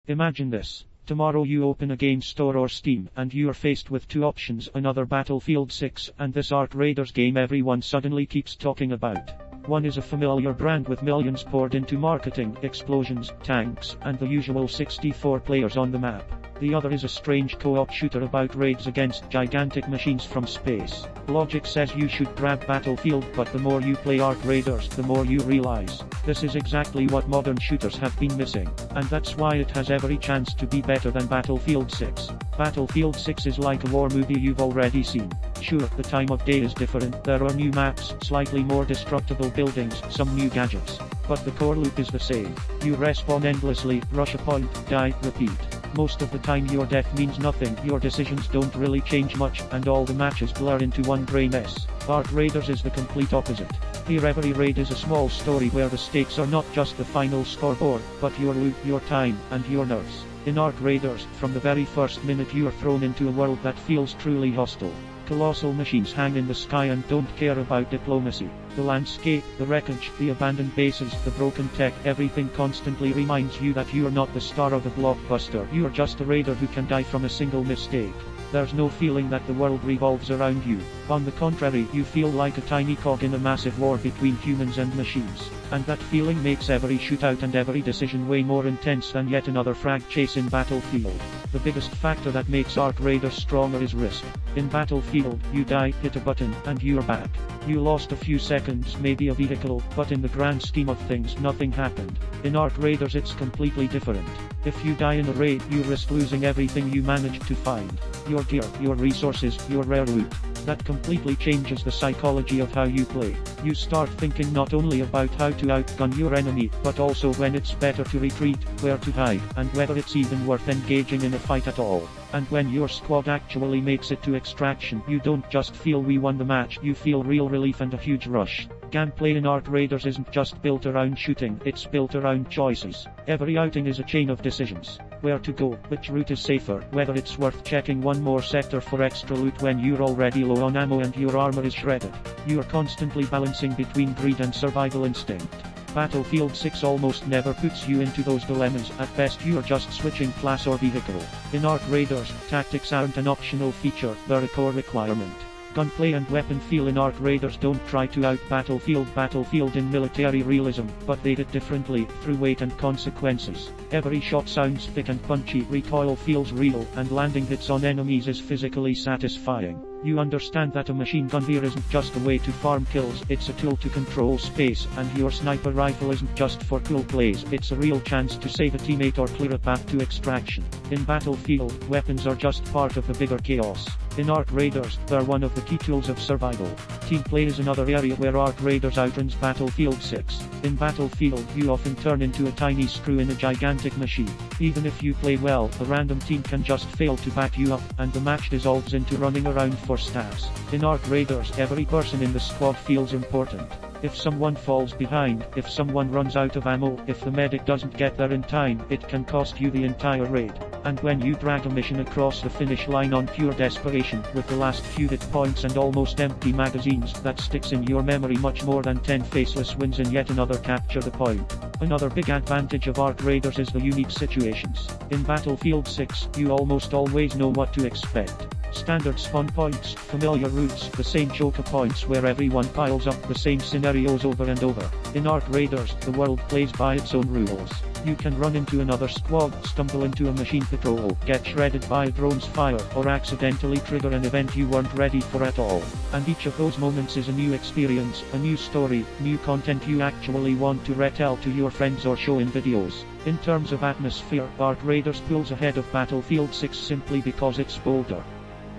Imagine this. Tomorrow you open a game store or Steam and you are faced with two options, another Battlefield 6 and this Ark Raiders game everyone suddenly keeps talking about. One is a familiar brand with millions poured into marketing, explosions, tanks, and the usual 64 players on the map. The other is a strange co-op shooter about raids against gigantic machines from space. Logic says you should grab Battlefield, but the more you play Ark Raiders, the more you realize this is exactly what modern shooters have been missing, and that's why it has every chance to be better than Battlefield 6. Battlefield 6 is like a war movie you've already seen. Sure, the time of day is different, there are new maps, slightly more destructible buildings, some new gadgets. But the core loop is the same. You respawn endlessly, rush a point, die, repeat. Most of the time your death means nothing, your decisions don't really change much, and all the matches blur into one grey mess. Ark Raiders is the complete opposite. Here every raid is a small story where the stakes are not just the final scoreboard, but your loot, your time, and your nerves. In Ark Raiders, from the very first minute you are thrown into a world that feels truly hostile. Colossal machines hang in the sky and don't care about diplomacy. The landscape, the wreckage, the abandoned bases, the broken tech, everything constantly reminds you that you are not the star of the blockbuster, you are just a raider who can die from a single mistake. There's no feeling that the world revolves around you. On the contrary, you feel like a tiny cog in a massive war between humans and machines. And that feeling makes every shootout and every decision way more intense than yet another frag chase in Battlefield. The biggest factor that makes Ark Raiders stronger is risk. In Battlefield, you die, hit a button, and you're back. You lost a few seconds, maybe a vehicle, but in the grand scheme of things nothing happened. In Ark Raiders it's completely different. If you die in a raid, you risk losing everything you managed to find. Your gear, your resources, your rare loot. That completely changes the psychology of how you play. You start thinking not only about how to outgun your enemy, but also when it's better to retreat, where to hide, and whether it's even worth engaging in a fight at all. And when your squad actually makes it to extraction, you don't just feel we won the match, you feel real relief and a huge rush. Gameplay in Ark Raiders isn't just built around shooting, it's built around choices. Every outing is a chain of decisions. Where to go, which route is safer, whether it's worth checking one more sector for extra loot when you're already low on ammo and your armor is shredded. You're constantly balancing between greed and survival instinct. Battlefield 6 almost never puts you into those dilemmas, at best you're just switching class or vehicle. In Ark Raiders, tactics aren't an optional feature, they're a core requirement. Gunplay and weapon feel in Ark Raiders don't try to out Battlefield in military realism, but they did differently, through weight and consequences. Every shot sounds thick and punchy, recoil feels real, and landing hits on enemies is physically satisfying. You understand that a machine gun here isn't just a way to farm kills, it's a tool to control space, and your sniper rifle isn't just for cool plays, it's a real chance to save a teammate or clear a path to extraction. In Battlefield, weapons are just part of the bigger chaos. In Ark Raiders, they're one of the key tools of survival. Team play is another area where Ark Raiders outruns Battlefield 6. In Battlefield, you often turn into a tiny screw in a gigantic machine. Even if you play well, a random team can just fail to back you up, and the match dissolves into running around for stats. In Ark Raiders, every person in the squad feels important. If someone falls behind, if someone runs out of ammo, if the medic doesn't get there in time, it can cost you the entire raid. And when you drag a mission across the finish line on pure desperation, with the last few hit points and almost empty magazines, that sticks in your memory much more than 10 faceless wins in yet another capture the point. Another big advantage of Ark Raiders is the unique situations. In Battlefield 6, you almost always know what to expect. Standard spawn points, familiar routes, the same choker points where everyone piles up the same scenarios over and over. In Ark Raiders, the world plays by its own rules. You can run into another squad, stumble into a machine patrol, get shredded by a drone's fire, or accidentally trigger an event you weren't ready for at all. And each of those moments is a new experience, a new story, new content you actually want to retell to your friends or show in videos. In terms of atmosphere, Ark Raiders pulls ahead of Battlefield 6 simply because it's bolder.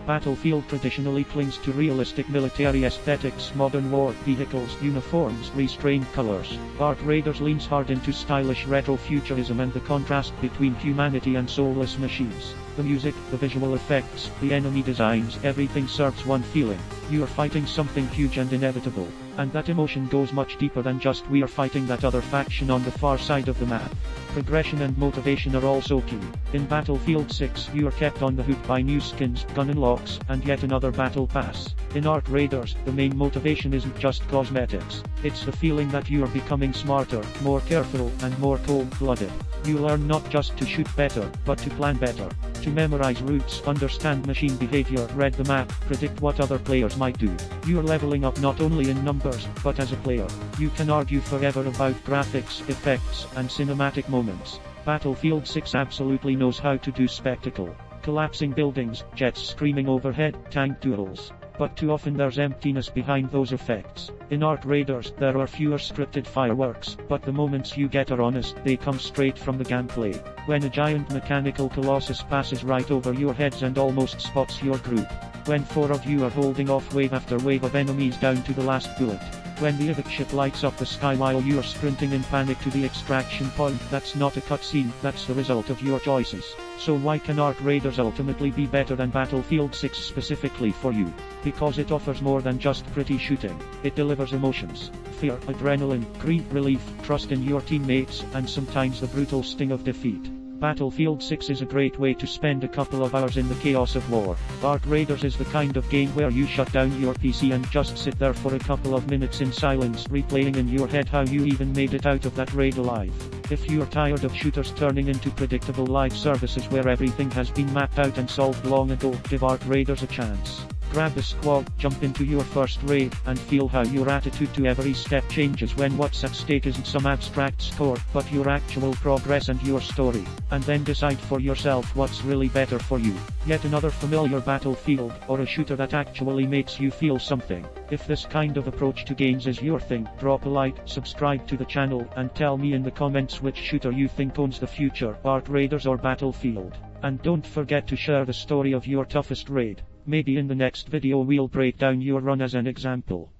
Battlefield traditionally clings to realistic military aesthetics, modern war vehicles, uniforms, restrained colors. Ark Raiders leans hard into stylish retrofuturism and the contrast between humanity and soulless machines. The music, the visual effects, the enemy designs, everything serves one feeling. You are fighting something huge and inevitable. And that emotion goes much deeper than just we're fighting that other faction on the far side of the map. Progression and motivation are also key. In Battlefield 6, you are kept on the hook by new skins, gun unlocks, and yet another battle pass. In Ark Raiders, the main motivation isn't just cosmetics. It's the feeling that you are becoming smarter, more careful, and more cold-blooded. You learn not just to shoot better, but to plan better. To memorize routes, understand machine behavior, read the map, predict what other players might do. You're leveling up not only in numbers, but as a player. You can argue forever about graphics, effects, and cinematic moments. Battlefield 6 absolutely knows how to do spectacle. Collapsing buildings, jets screaming overhead, tank duels. But too often there's emptiness behind those effects. In Ark Raiders, there are fewer scripted fireworks, but the moments you get are honest, they come straight from the gameplay. When a giant mechanical colossus passes right over your heads and almost spots your group. When 4 of you are holding off wave after wave of enemies down to the last bullet. When the evac ship lights up the sky while you are sprinting in panic to the extraction point, that's not a cutscene, that's the result of your choices. So why can Ark Raiders ultimately be better than Battlefield 6 specifically for you? Because it offers more than just pretty shooting. It delivers emotions. Fear, adrenaline, greed, relief, trust in your teammates, and sometimes the brutal sting of defeat. Battlefield 6 is a great way to spend a couple of hours in the chaos of war. Ark Raiders is the kind of game where you shut down your PC and just sit there for a couple of minutes in silence, replaying in your head how you even made it out of that raid alive. If you're tired of shooters turning into predictable live services where everything has been mapped out and solved long ago, give Ark Raiders a chance. Grab a squad, jump into your first raid, and feel how your attitude to every step changes when what's at stake isn't some abstract score, but your actual progress and your story. And then decide for yourself what's really better for you. Yet another familiar battlefield, or a shooter that actually makes you feel something. If this kind of approach to games is your thing, drop a like, subscribe to the channel, and tell me in the comments which shooter you think owns the future, Ark Raiders or Battlefield. And don't forget to share the story of your toughest raid. Maybe in the next video we'll break down your run as an example.